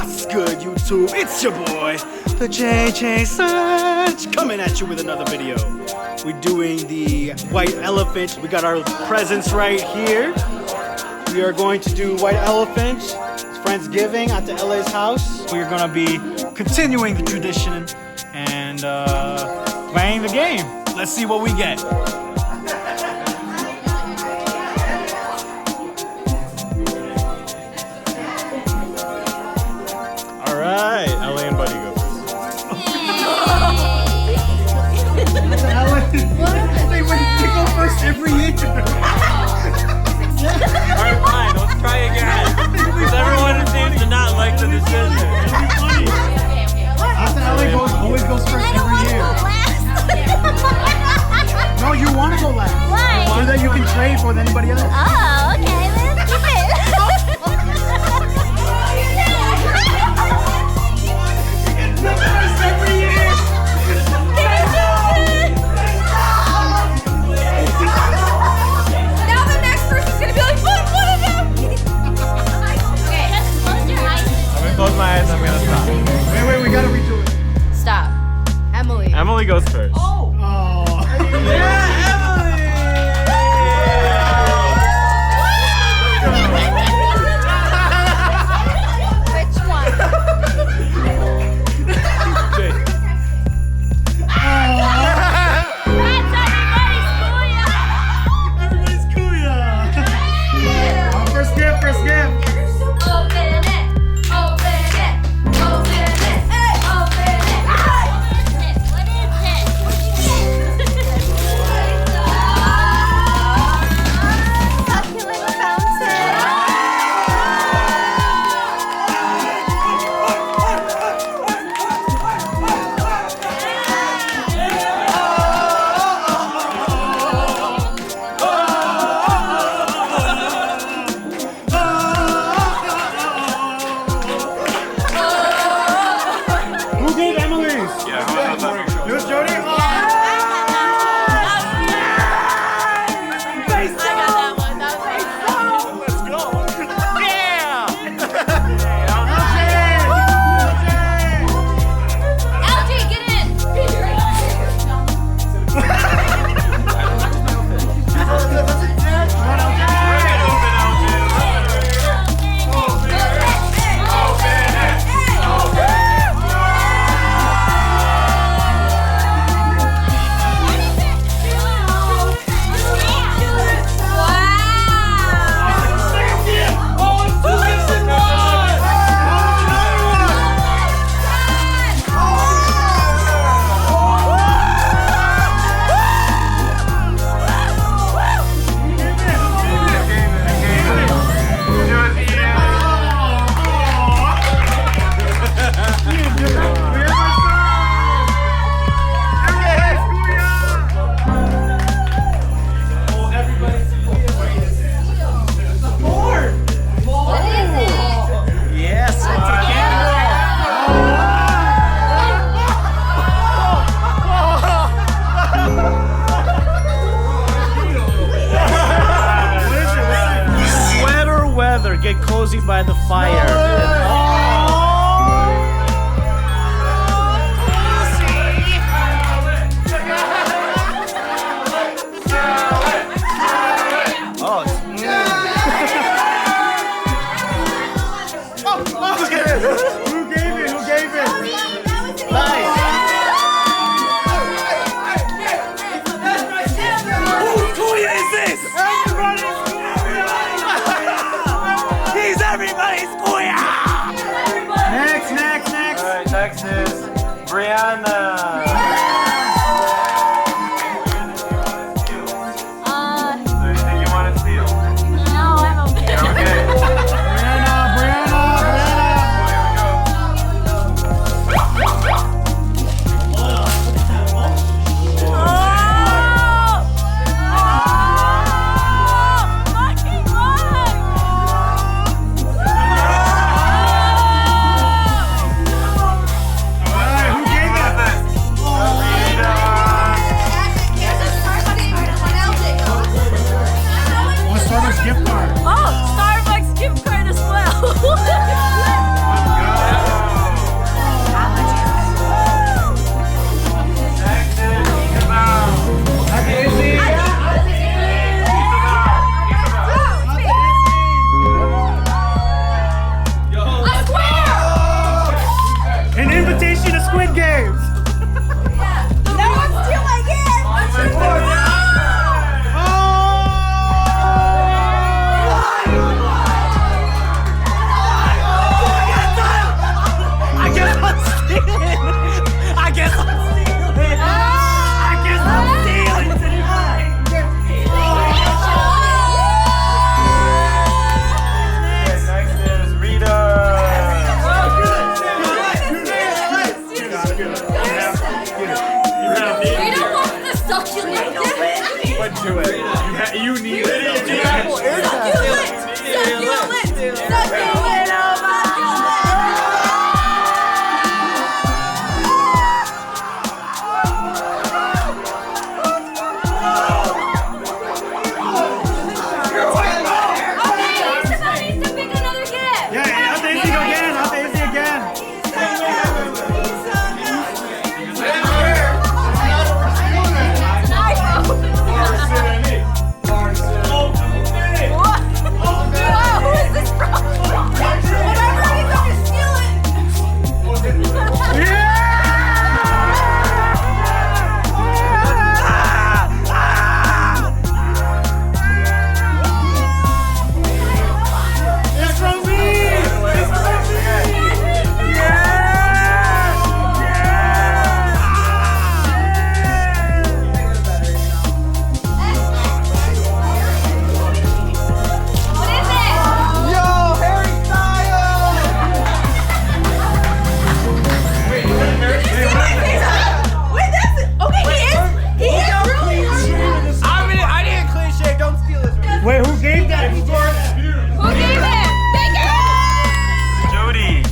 What's good, YouTube? It's your boy, TheJJSerg, coming at you with another video. We're doing the white elephant. We got our presents right here. We are going to do white elephant. It's Friendsgiving at the LA's house. We're gonna be continuing the tradition and playing the game. Let's see what we get. Alright, LA and Buddy go first. They go first every year. Alright, fine, let's try again. Because everyone seems to not like the decision. It'll be funny. After LA always goes first every year. No, you want to go last. Why? So that you can trade for anybody else. Oh, okay, let's keep it. Every year. Now the next person's gonna be like, what of them? Okay, just close your eyes. I'm gonna close my eyes, I'm gonna stop. Wait, we gotta redo it. Stop. Emily. Emily goes first. Oh. Yeah, Emily. Which one? Jay. Everybody's cool, yeah. First gift. Open it. Open it. Open it. Open it. What is this? Succulent fountain. Who gave Emily's? Yeah, how about that? It was Jody? I got that one. That was Let's go. Yeah! LG, get in. Sweater weather, get cozy by the fire. Who gave it? Nice. Whose Kuya is this? He's everybody's Kuya! Next. Alright, next is Brianna. Is there anything you want to steal? No, I'm okay. Okay. Brianna. Here we go.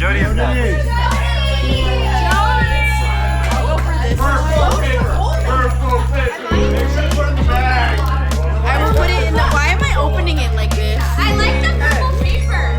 Jody's next. I will put it in the. Why am I opening it like this? I like the purple paper.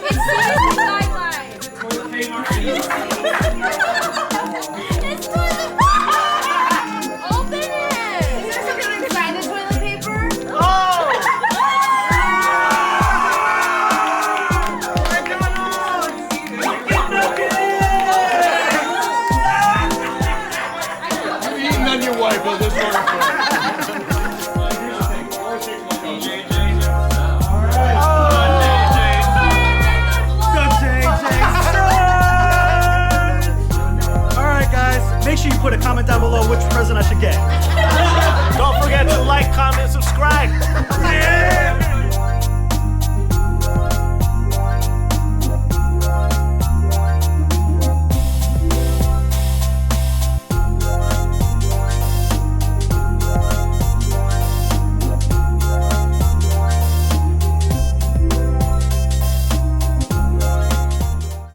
It's the sideline.